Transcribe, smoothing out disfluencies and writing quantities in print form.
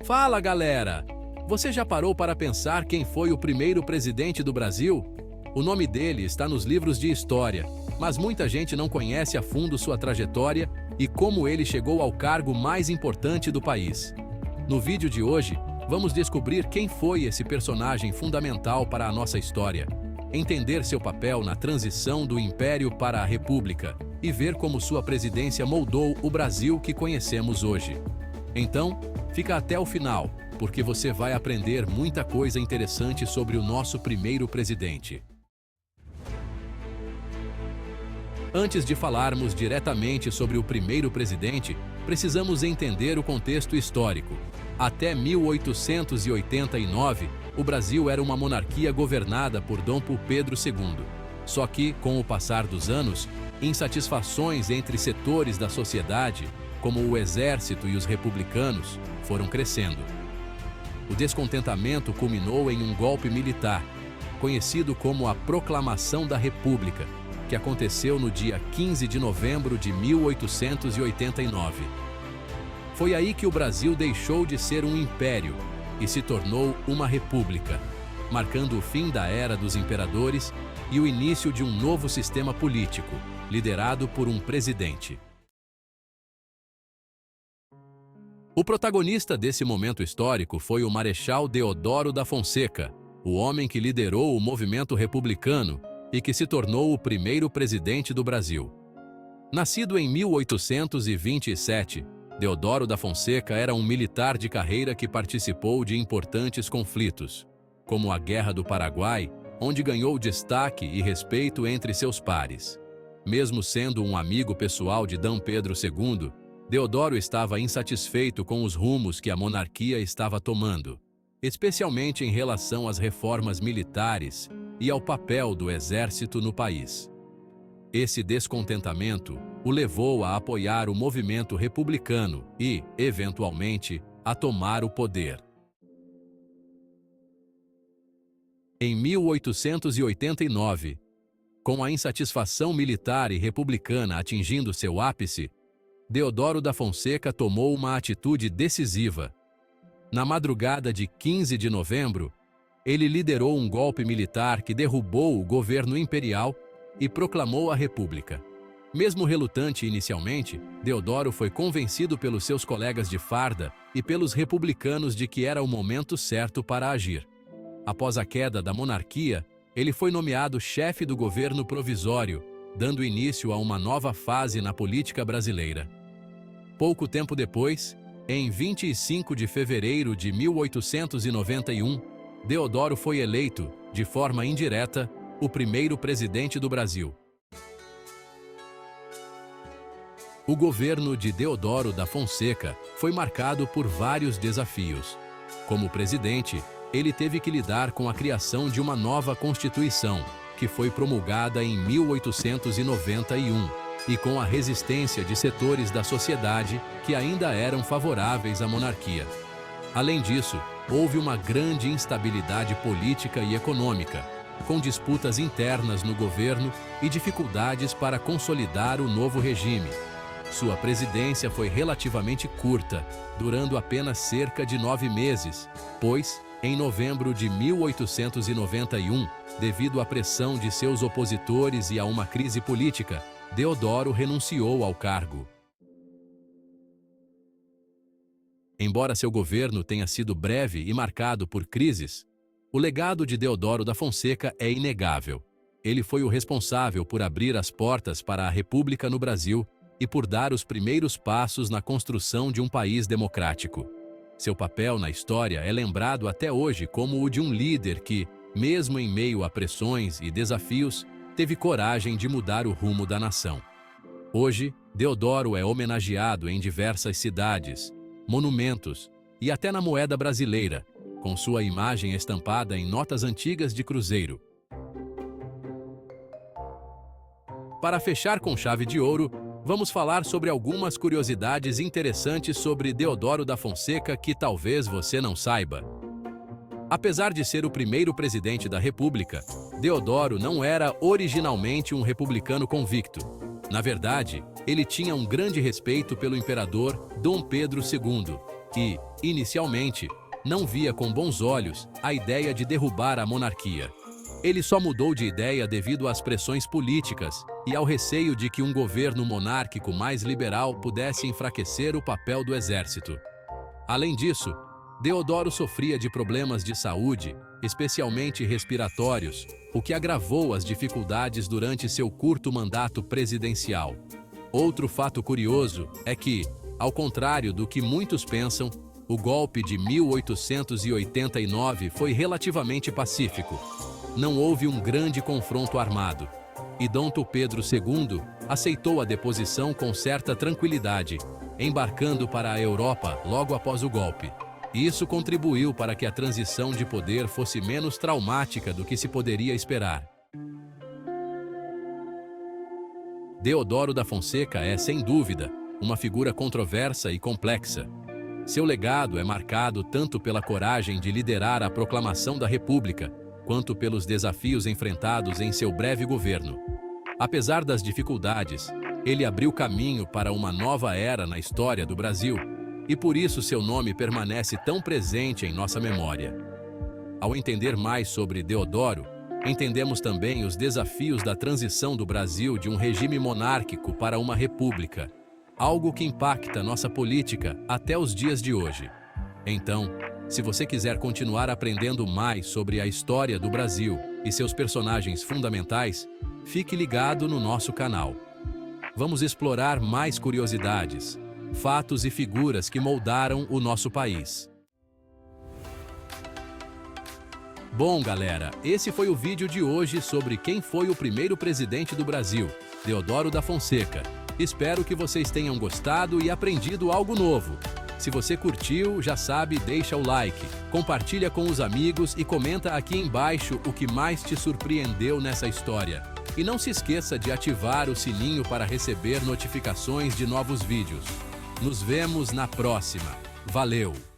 Fala, galera! Você já parou para pensar quem foi o primeiro presidente do Brasil? O nome dele está nos livros de história, mas muita gente não conhece a fundo sua trajetória e como ele chegou ao cargo mais importante do país. No vídeo de hoje, vamos descobrir quem foi esse personagem fundamental para a nossa história, entender seu papel na transição do Império para a República e ver como sua presidência moldou o Brasil que conhecemos hoje. Então, fica até o final, porque você vai aprender muita coisa interessante sobre o nosso primeiro presidente. Antes de falarmos diretamente sobre o primeiro presidente, precisamos entender o contexto histórico. Até 1889, o Brasil era uma monarquia governada por Dom Pedro II. Só que, com o passar dos anos, insatisfações entre setores da sociedade, como o exército e os republicanos, foram crescendo. O descontentamento culminou em um golpe militar, conhecido como a Proclamação da República, que aconteceu no dia 15 de novembro de 1889. Foi aí que o Brasil deixou de ser um império e se tornou uma república, marcando o fim da era dos imperadores e o início de um novo sistema político, liderado por um presidente. O protagonista desse momento histórico foi o Marechal Deodoro da Fonseca, o homem que liderou o movimento republicano e que se tornou o primeiro presidente do Brasil. Nascido em 1827, Deodoro da Fonseca era um militar de carreira que participou de importantes conflitos, como a Guerra do Paraguai, onde ganhou destaque e respeito entre seus pares. Mesmo sendo um amigo pessoal de D. Pedro II, Deodoro estava insatisfeito com os rumos que a monarquia estava tomando, especialmente em relação às reformas militares e ao papel do exército no país. Esse descontentamento o levou a apoiar o movimento republicano e, eventualmente, a tomar o poder. Em 1889, com a insatisfação militar e republicana atingindo seu ápice, Deodoro da Fonseca tomou uma atitude decisiva. Na madrugada de 15 de novembro, ele liderou um golpe militar que derrubou o governo imperial e proclamou a República. Mesmo relutante inicialmente, Deodoro foi convencido pelos seus colegas de farda e pelos republicanos de que era o momento certo para agir. Após a queda da monarquia, ele foi nomeado chefe do governo provisório, dando início a uma nova fase na política brasileira. Pouco tempo depois, em 25 de fevereiro de 1891, Deodoro foi eleito, de forma indireta, o primeiro presidente do Brasil. O governo de Deodoro da Fonseca foi marcado por vários desafios. Como presidente, ele teve que lidar com a criação de uma nova Constituição, que foi promulgada em 1891, e com a resistência de setores da sociedade que ainda eram favoráveis à monarquia. Além disso, houve uma grande instabilidade política e econômica, com disputas internas no governo e dificuldades para consolidar o novo regime. Sua presidência foi relativamente curta, durando apenas cerca de 9 meses, pois, em novembro de 1891, devido à pressão de seus opositores e a uma crise política, Deodoro renunciou ao cargo. Embora seu governo tenha sido breve e marcado por crises, o legado de Deodoro da Fonseca é inegável. Ele foi o responsável por abrir as portas para a República no Brasil e por dar os primeiros passos na construção de um país democrático. Seu papel na história é lembrado até hoje como o de um líder que, mesmo em meio a pressões e desafios, teve coragem de mudar o rumo da nação. Hoje, Deodoro é homenageado em diversas cidades, monumentos e até na moeda brasileira, com sua imagem estampada em notas antigas de cruzeiro. Para fechar com chave de ouro, vamos falar sobre algumas curiosidades interessantes sobre Deodoro da Fonseca que talvez você não saiba. Apesar de ser o primeiro presidente da República, Deodoro não era originalmente um republicano convicto. Na verdade, ele tinha um grande respeito pelo imperador Dom Pedro II, e, inicialmente, não via com bons olhos a ideia de derrubar a monarquia. Ele só mudou de ideia devido às pressões políticas e ao receio de que um governo monárquico mais liberal pudesse enfraquecer o papel do exército. Além disso, Deodoro sofria de problemas de saúde, especialmente respiratórios, o que agravou as dificuldades durante seu curto mandato presidencial. Outro fato curioso é que, ao contrário do que muitos pensam, o golpe de 1889 foi relativamente pacífico. Não houve um grande confronto armado, e Dom Pedro II aceitou a deposição com certa tranquilidade, embarcando para a Europa logo após o golpe. Isso contribuiu para que a transição de poder fosse menos traumática do que se poderia esperar. Deodoro da Fonseca é, sem dúvida, uma figura controversa e complexa. Seu legado é marcado tanto pela coragem de liderar a proclamação da República, quanto pelos desafios enfrentados em seu breve governo. Apesar das dificuldades, ele abriu caminho para uma nova era na história do Brasil, e por isso seu nome permanece tão presente em nossa memória. Ao entender mais sobre Deodoro, entendemos também os desafios da transição do Brasil de um regime monárquico para uma república, algo que impacta nossa política até os dias de hoje. Então, se você quiser continuar aprendendo mais sobre a história do Brasil e seus personagens fundamentais, fique ligado no nosso canal. Vamos explorar mais curiosidades, fatos e figuras que moldaram o nosso país. Bom, galera, esse foi o vídeo de hoje sobre quem foi o primeiro presidente do Brasil, Deodoro da Fonseca. Espero que vocês tenham gostado e aprendido algo novo. Se você curtiu, já sabe, deixa o like, compartilha com os amigos e comenta aqui embaixo o que mais te surpreendeu nessa história. E não se esqueça de ativar o sininho para receber notificações de novos vídeos. Nos vemos na próxima. Valeu!